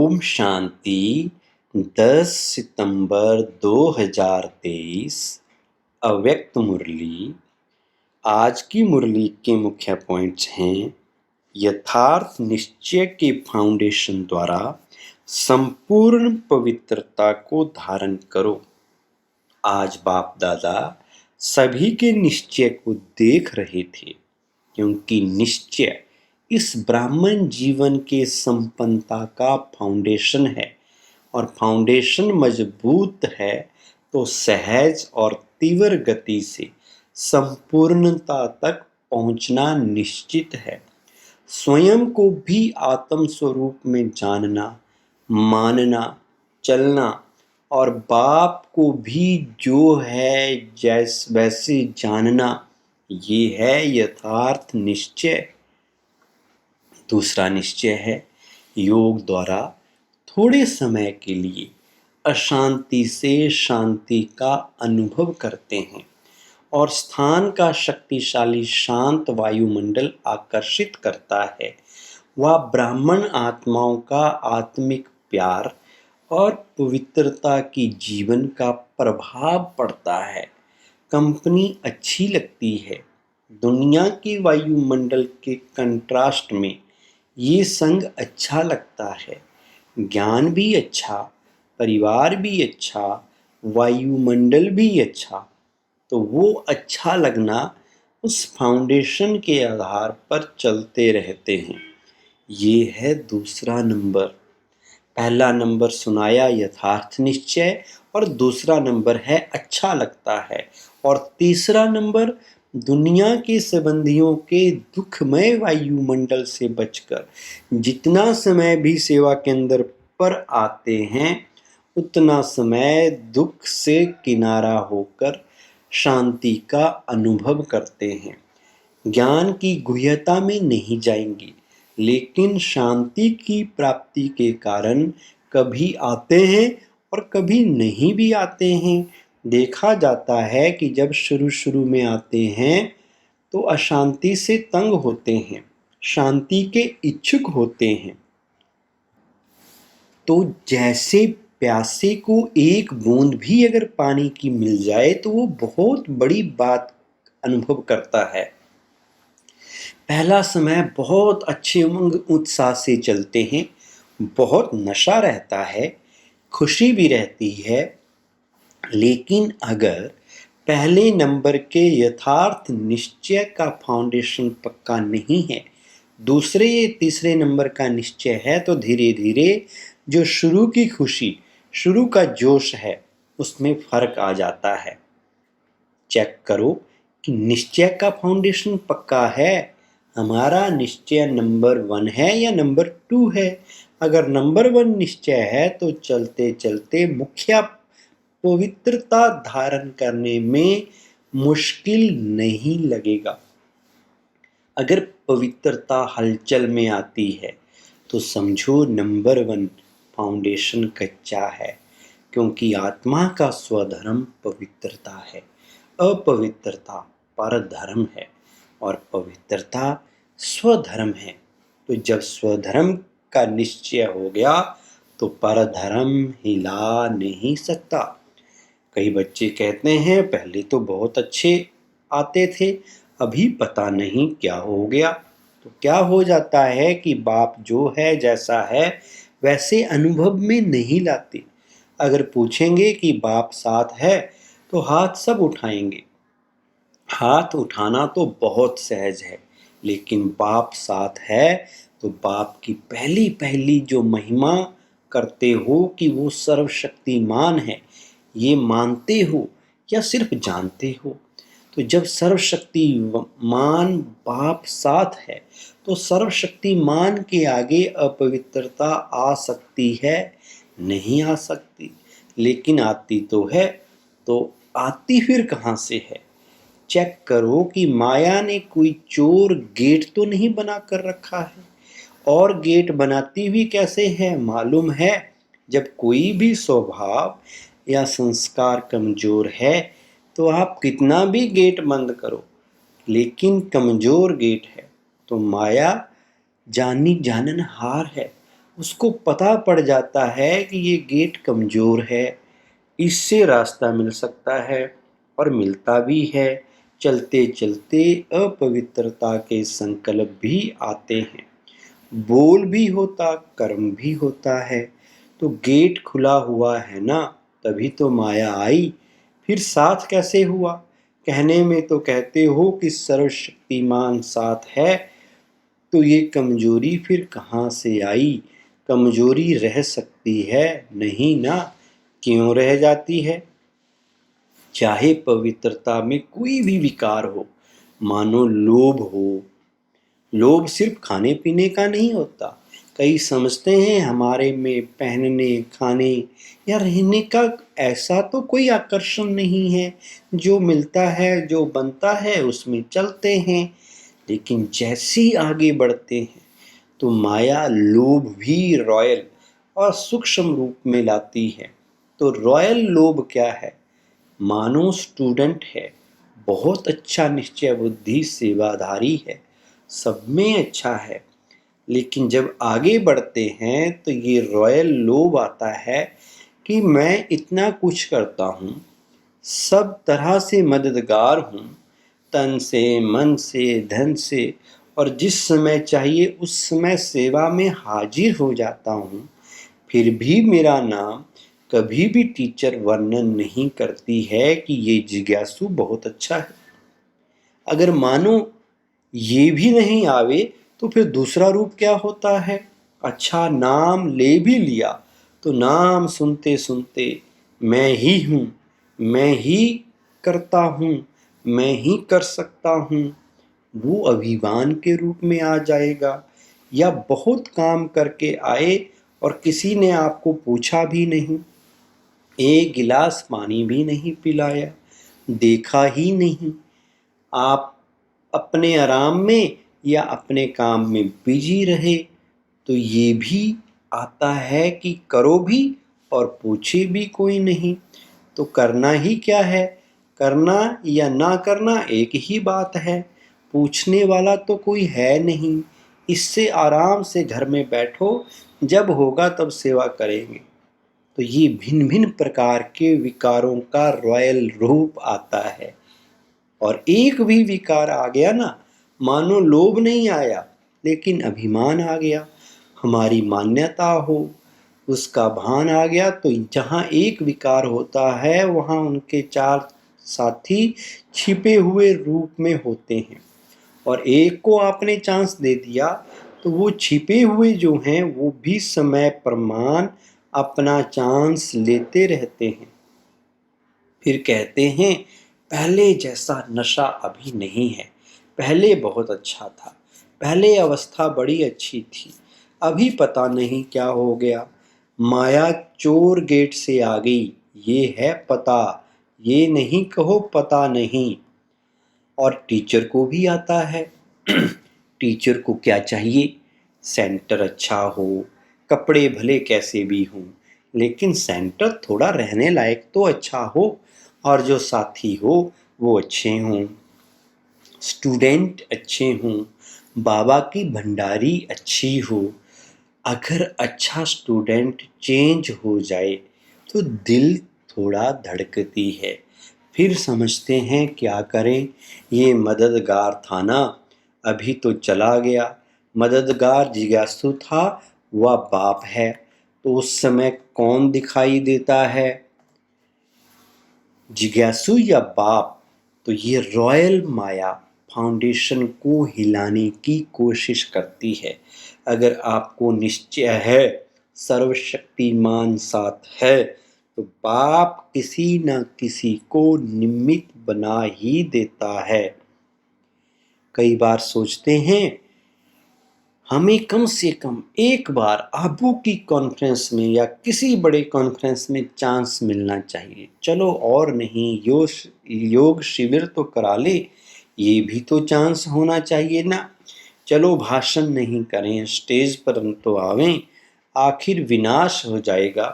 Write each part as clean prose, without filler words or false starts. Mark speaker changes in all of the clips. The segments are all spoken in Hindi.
Speaker 1: ओम शांति। 10 सितंबर 2023 अव्यक्त मुरली। आज की मुरली के मुख्य पॉइंट्स हैं: यथार्थ निश्चय के फाउंडेशन द्वारा संपूर्ण पवित्रता को धारण करो। आज बाप दादा सभी के निश्चय को देख रहे थे, क्योंकि निश्चय इस ब्राह्मण जीवन के संपन्नता का फाउंडेशन है, और फाउंडेशन मजबूत है तो सहज और तीव्र गति से संपूर्णता तक पहुंचना निश्चित है। स्वयं को भी आत्म स्वरूप में जानना, मानना, चलना और बाप को भी जो है वैसे जानना, ये है यथार्थ निश्चय। दूसरा निश्चय है योग द्वारा थोड़े समय के लिए अशांति से शांति का अनुभव करते हैं, और स्थान का शक्तिशाली शांत वायुमंडल आकर्षित करता है। वह ब्राह्मण आत्माओं का आत्मिक प्यार और पवित्रता की जीवन का प्रभाव पड़ता है। कंपनी अच्छी लगती है। दुनिया के वायुमंडल के कंट्रास्ट में ये संग अच्छा लगता है। ज्ञान भी अच्छा, परिवार भी अच्छा, वायुमंडल भी अच्छा। तो वो अच्छा लगना उस फाउंडेशन के आधार पर चलते रहते हैं। ये है दूसरा नंबर। पहला नंबर सुनाया यथार्थ निश्चय, और दूसरा नंबर है अच्छा लगता है, और तीसरा नंबर दुनिया के संबंधियों के दुखमय वायुमंडल से बचकर जितना समय भी सेवा केंद्र पर आते हैं, उतना समय दुख से किनारा होकर शांति का अनुभव करते हैं। ज्ञान की गुह्यता में नहीं जाएंगे, लेकिन शांति की प्राप्ति के कारण कभी आते हैं और कभी नहीं भी आते हैं। देखा जाता है कि जब शुरू में आते हैं तो अशांति से तंग होते हैं, शांति के इच्छुक होते हैं। तो जैसे प्यासे को एक बूंद भी अगर पानी की मिल जाए तो वो बहुत बड़ी बात अनुभव करता है। पहला समय बहुत अच्छे उमंग उत्साह से चलते हैं, बहुत नशा रहता है, खुशी भी रहती है। लेकिन अगर पहले नंबर के यथार्थ निश्चय का फाउंडेशन पक्का नहीं है, दूसरे या तीसरे नंबर का निश्चय है, तो धीरे धीरे जो शुरू की खुशी, शुरू का जोश है, उसमें फर्क आ जाता है। चेक करो कि निश्चय का फाउंडेशन पक्का है। हमारा निश्चय नंबर 1 है या नंबर 2 है। अगर नंबर 1 निश्चय है तो चलते चलते मुख्य पवित्रता धारण करने में मुश्किल नहीं लगेगा। अगर पवित्रता हलचल में आती है तो समझो नंबर 1 फाउंडेशन कच्चा है, क्योंकि आत्मा का स्वधर्म पवित्रता है, अपवित्रता परधर्म है, और पवित्रता स्वधर्म है। तो जब स्वधर्म का निश्चय हो गया तो परधर्म हिला नहीं सकता। कई बच्चे कहते हैं पहले तो बहुत अच्छे आते थे, अभी पता नहीं क्या हो गया। तो क्या हो जाता है कि बाप जो है जैसा है वैसे अनुभव में नहीं लाते। अगर पूछेंगे कि बाप साथ है तो हाथ सब उठाएंगे। हाथ उठाना तो बहुत सहज है, लेकिन बाप साथ है तो बाप की पहली पहली जो महिमा करते हो कि वो सर्वशक्तिमान है, ये मानते हो या सिर्फ जानते हो। तो जब सर्वशक्तिमान बाप साथ है तो सर्वशक्तिमान के आगे अपवित्रता आ सकती है? नहीं आ सकती। लेकिन आती तो है, तो आती फिर कहाँ से है? चेक करो कि माया ने कोई चोर गेट तो नहीं बना कर रखा है। और गेट बनाती हुई कैसे है मालूम है? जब कोई भी स्वभाव या संस्कार कमजोर है तो आप कितना भी गेट बंद करो, लेकिन कमजोर गेट है तो माया जानी जाननहार है, उसको पता पड़ जाता है कि ये गेट कमज़ोर है, इससे रास्ता मिल सकता है और मिलता भी है। चलते चलते अपवित्रता के संकल्प भी आते हैं, बोल भी होता, कर्म भी होता है। तो गेट खुला हुआ है ना, तभी तो माया आई, फिर साथ कैसे हुआ? कहने में तो कहते हो कि सर्वशक्तिमान साथ है, तो ये कमजोरी फिर कहाँ से आई? कमजोरी रह सकती है नहीं ना? क्यों रह जाती है? चाहे पवित्रता में कोई भी विकार हो, मानो लोभ हो। लोभ सिर्फ खाने पीने का नहीं होता। कई समझते हैं हमारे में पहनने, खाने या रहने का ऐसा तो कोई आकर्षण नहीं है। जो मिलता है, जो बनता है, उसमें चलते हैं। लेकिन जैसे ही आगे बढ़ते हैं तो माया लोभ भी रॉयल और सूक्ष्म रूप में लाती है। तो रॉयल लोभ क्या है? मानो स्टूडेंट है, बहुत अच्छा निश्चय बुद्धि, सेवाधारी है, सब में अच्छा है। लेकिन जब आगे बढ़ते हैं तो ये रॉयल लोभ आता है कि मैं इतना कुछ करता हूँ, सब तरह से मददगार हूँ, तन से, मन से, धन से, और जिस समय चाहिए उस समय सेवा में हाजिर हो जाता हूँ। फिर भी मेरा नाम कभी भी टीचर वर्णन नहीं करती है कि ये जिज्ञासु बहुत अच्छा है। अगर मानो ये भी नहीं आवे तो फिर दूसरा रूप क्या होता है? अच्छा, नाम ले भी लिया तो नाम सुनते सुनते मैं ही हूँ, मैं ही करता हूँ, मैं ही कर सकता हूँ, वो अभिमान के रूप में आ जाएगा। या बहुत काम करके आए और किसी ने आपको पूछा भी नहीं, एक गिलास पानी भी नहीं पिलाया, देखा ही नहीं, आप अपने आराम में या अपने काम में बिजी रहे, तो ये भी आता है कि करो भी और पूछे भी कोई नहीं। तो करना ही क्या है? करना या ना करना एक ही बात है। पूछने वाला तो कोई है नहीं। इससे आराम से घर में बैठो, जब होगा तब सेवा करेंगे। तो ये भिन्न भिन्न प्रकार के विकारों का रॉयल रूप आता है। और एक भी विकार आ गया ना, मानो लोभ नहीं आया लेकिन अभिमान आ गया, हमारी मान्यता हो, उसका भान आ गया, तो जहाँ एक विकार होता है वहाँ उनके चार साथी छिपे हुए रूप में होते हैं। और एक को आपने चांस दे दिया तो वो छिपे हुए जो हैं वो भी समय प्रमाण अपना चांस लेते रहते हैं। फिर कहते हैं पहले जैसा नशा अभी नहीं है, पहले बहुत अच्छा था, पहले अवस्था बड़ी अच्छी थी, अभी पता नहीं क्या हो गया। माया चोर गेट से आ गई, ये है पता, ये नहीं कहो पता नहीं। और टीचर को भी आता है। टीचर को क्या चाहिए? सेंटर अच्छा हो, कपड़े भले कैसे भी हों, लेकिन सेंटर थोड़ा रहने लायक तो अच्छा हो, और जो साथी हो वो अच्छे हों, स्टूडेंट अच्छे हों, बाबा की भंडारी अच्छी हो। अगर अच्छा स्टूडेंट चेंज हो जाए तो दिल थोड़ा धड़कती है। फिर समझते हैं क्या करें, ये मददगार था ना, अभी तो चला गया। मददगार जिज्ञासु था, वह बाप है, तो उस समय कौन दिखाई देता है, जिज्ञासु या बाप? तो ये रॉयल माया फाउंडेशन को हिलाने की कोशिश करती है। अगर आपको निश्चय है सर्वशक्तिमान साथ है, तो बाप किसी न किसी को निमित्त बना ही देता है। कई बार सोचते हैं हमें कम से कम एक बार आबू की कॉन्फ्रेंस में या किसी बड़े कॉन्फ्रेंस में चांस मिलना चाहिए। चलो और नहीं, योग शिविर तो करा ले, ये भी तो चांस होना चाहिए ना। चलो भाषण नहीं करें, स्टेज पर तो आवें, आखिर विनाश हो जाएगा।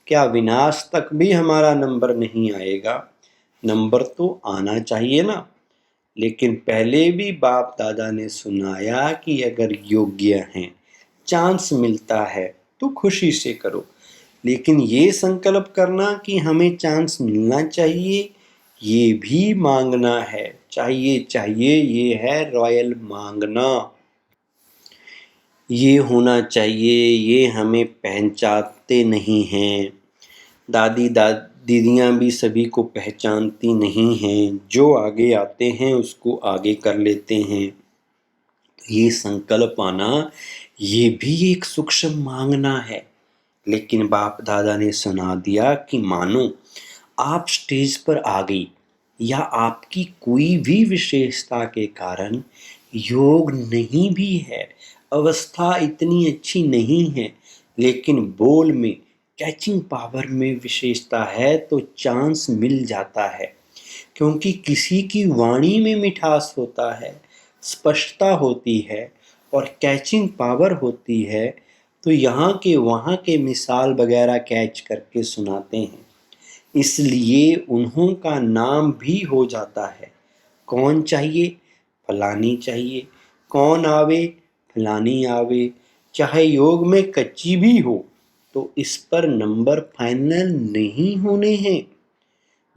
Speaker 1: क्या विनाश तक भी हमारा नंबर नहीं आएगा? नंबर तो आना चाहिए ना। लेकिन पहले भी बाप दादा ने सुनाया कि अगर योग्य हैं, चांस मिलता है, तो खुशी से करो, लेकिन ये संकल्प करना कि हमें चांस मिलना चाहिए, ये भी मांगना है। चाहिए चाहिए ये है रॉयल मांगना। ये होना चाहिए, ये हमें पहचानते नहीं हैं। दीदियाँ भी सभी को पहचानती नहीं हैं, जो आगे आते हैं उसको आगे कर लेते हैं। ये संकल्प आना, ये भी एक सूक्ष्म मांगना है। लेकिन बाप दादा ने सुना दिया कि मानो आप स्टेज पर आ गई या आपकी कोई भी विशेषता के कारण योग नहीं भी है, अवस्था इतनी अच्छी नहीं है, लेकिन बोल में, कैचिंग पावर में विशेषता है तो चांस मिल जाता है। क्योंकि किसी की वाणी में मिठास होता है, स्पष्टता होती है और कैचिंग पावर होती है, तो यहाँ के वहाँ के मिसाल वगैरह कैच करके सुनाते हैं, इसलिए उन्हों का नाम भी हो जाता है। कौन चाहिए? फलानी चाहिए। कौन आवे? फलानी आवे। चाहे योग में कच्ची भी हो तो इस पर नंबर फाइनल नहीं होने हैं।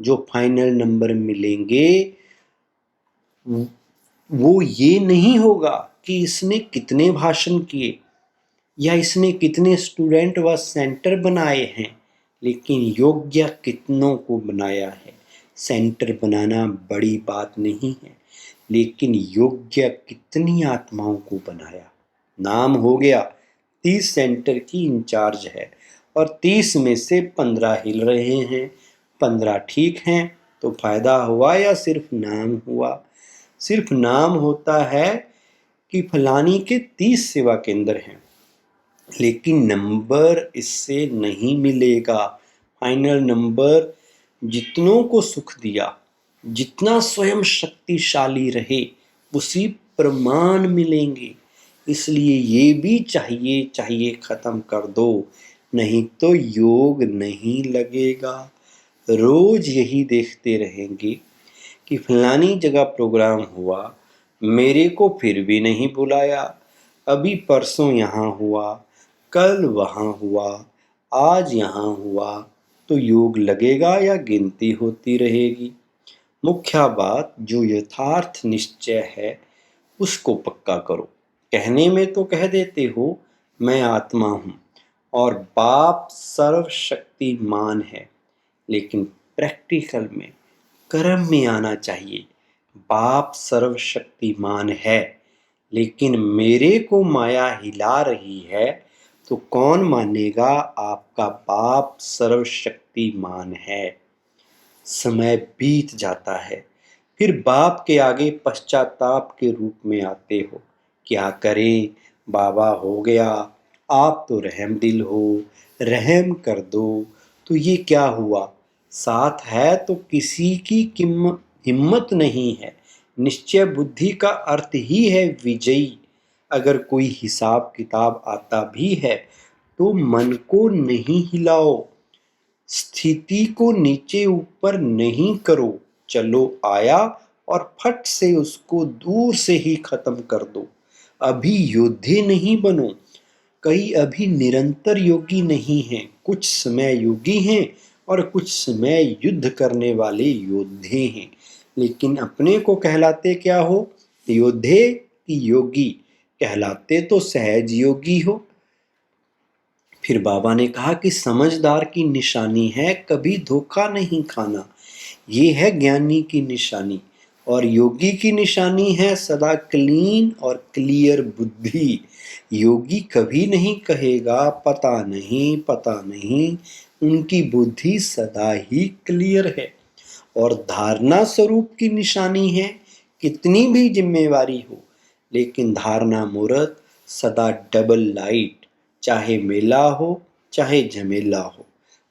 Speaker 1: जो फाइनल नंबर मिलेंगे वो ये नहीं होगा कि इसने कितने भाषण किए या इसने कितने स्टूडेंट व सेंटर बनाए हैं, लेकिन योग्य कितनों को बनाया है। सेंटर बनाना बड़ी बात नहीं है, लेकिन योग्य कितनी आत्माओं को बनाया। नाम हो गया, 30 सेंटर की इंचार्ज है और 30 में से 15 हिल रहे हैं। 15 ठीक हैं तो फायदा हुआ या सिर्फ नाम हुआ? सिर्फ नाम होता है कि फलानी के 30 सेवा केंद्र हैं, लेकिन नंबर इससे नहीं मिलेगा। फाइनल नंबर जितनों को सुख दिया, जितना स्वयं शक्तिशाली रहे, उसी प्रमाण मिलेंगे। इसलिए ये भी चाहिए चाहिए खत्म कर दो, नहीं तो योग नहीं लगेगा। रोज यही देखते रहेंगे कि फलानी जगह प्रोग्राम हुआ, मेरे को फिर भी नहीं बुलाया। अभी परसों यहाँ हुआ, कल वहाँ हुआ, आज यहाँ हुआ, तो योग लगेगा या गिनती होती रहेगी? मुख्य बात जो यथार्थ निश्चय है उसको पक्का करो। कहने में तो कह देते हो मैं आत्मा हूँ और बाप सर्वशक्तिमान है, लेकिन प्रैक्टिकल में, कर्म में आना चाहिए। बाप सर्वशक्तिमान है, लेकिन मेरे को माया हिला रही है, तो कौन मानेगा आपका बाप सर्वशक्तिमान है? समय बीत जाता है, फिर बाप के आगे पश्चाताप के रूप में आते हो। क्या करें बाबा, हो गया, आप तो रहम दिल हो, रहम कर दो। तो ये क्या हुआ? साथ है तो किसी की हिम्मत नहीं है। निश्चय बुद्धि का अर्थ ही है विजयी। अगर कोई हिसाब किताब आता भी है तो मन को नहीं हिलाओ, स्थिति को नीचे ऊपर नहीं करो। चलो आया और फट से उसको दूर से ही खत्म कर दो। अभी योद्धे नहीं बनो। कई अभी निरंतर योगी नहीं हैं, कुछ समय योगी हैं और कुछ समय युद्ध करने वाले योद्धे हैं। लेकिन अपने को कहलाते क्या हो? योद्धे की योगी? कहलाते तो सहज योगी हो। फिर बाबा ने कहा कि समझदार की निशानी है कभी धोखा नहीं खाना, ये है ज्ञानी की निशानी। और योगी की निशानी है सदा क्लीन और क्लियर बुद्धि। योगी कभी नहीं कहेगा पता नहीं पता नहीं, उनकी बुद्धि सदा ही क्लियर है। और धारणा स्वरूप की निशानी है कितनी भी जिम्मेवारी हो, लेकिन धारणा मूर्त सदा डबल लाइट। चाहे मेला हो चाहे झमेला हो,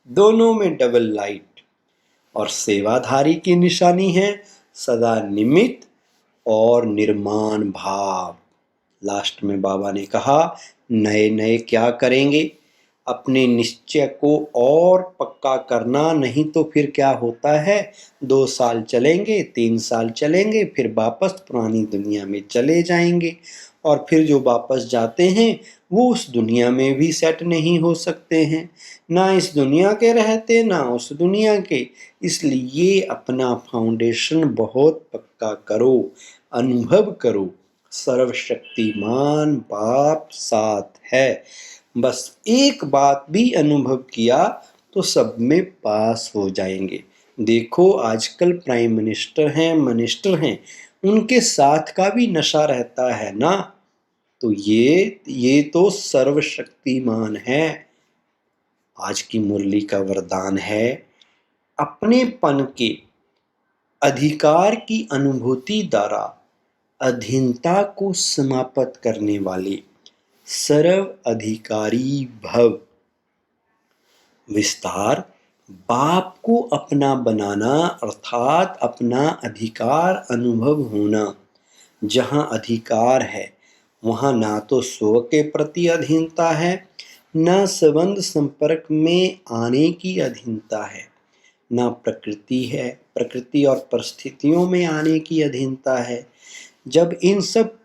Speaker 1: दोनों में डबल लाइट। और सेवाधारी की निशानी है सदा निमित्त और निर्माण भाव। लास्ट में बाबा ने कहा नए नए क्या करेंगे? अपने निश्चय को और पक्का करना, नहीं तो फिर क्या होता है, 2 साल चलेंगे, 3 साल चलेंगे, फिर वापस पुरानी दुनिया में चले जाएंगे। और फिर जो वापस जाते हैं वो उस दुनिया में भी सेट नहीं हो सकते हैं, ना इस दुनिया के रहते ना उस दुनिया के। इसलिए अपना फाउंडेशन बहुत पक्का करो, अनुभव करो, सर्वशक्तिमान बाप साथ है। बस एक बात भी अनुभव किया तो सब में पास हो जाएंगे। देखो आजकल प्राइम मिनिस्टर हैं, मिनिस्टर हैं, उनके साथ का भी नशा रहता है ना। तो ये तो सर्वशक्तिमान है। आज की मुरली का वरदान है, अपनेपन के अधिकार की अनुभूति द्वारा अधीनता को समाप्त करने वाले सर्व अधिकारी भव। विस्तार, बाप को अपना बनाना अर्थात अपना अधिकार अनुभव होना। जहाँ अधिकार है वहाँ ना तो स्व के प्रति अधीनता है, न संबंध संपर्क में आने की अधीनता है, न प्रकृति है, प्रकृति और परिस्थितियों में आने की अधीनता है। जब इन सब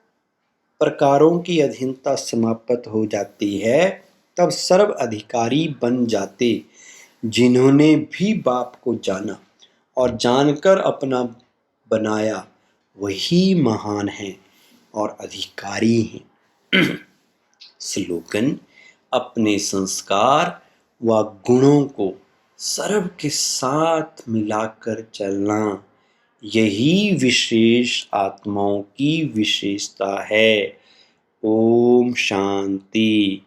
Speaker 1: प्रकारों की अधीनता समाप्त हो जाती है तब सर्व अधिकारी बन जाते। जिन्होंने भी बाप को जाना और जानकर अपना बनाया वही महान हैं और अधिकारी हैं। स्लोगन, अपने संस्कार व गुणों को सर्व के साथ मिलाकर चलना, यही विशेष आत्माओं की विशेषता है। ओम शांति।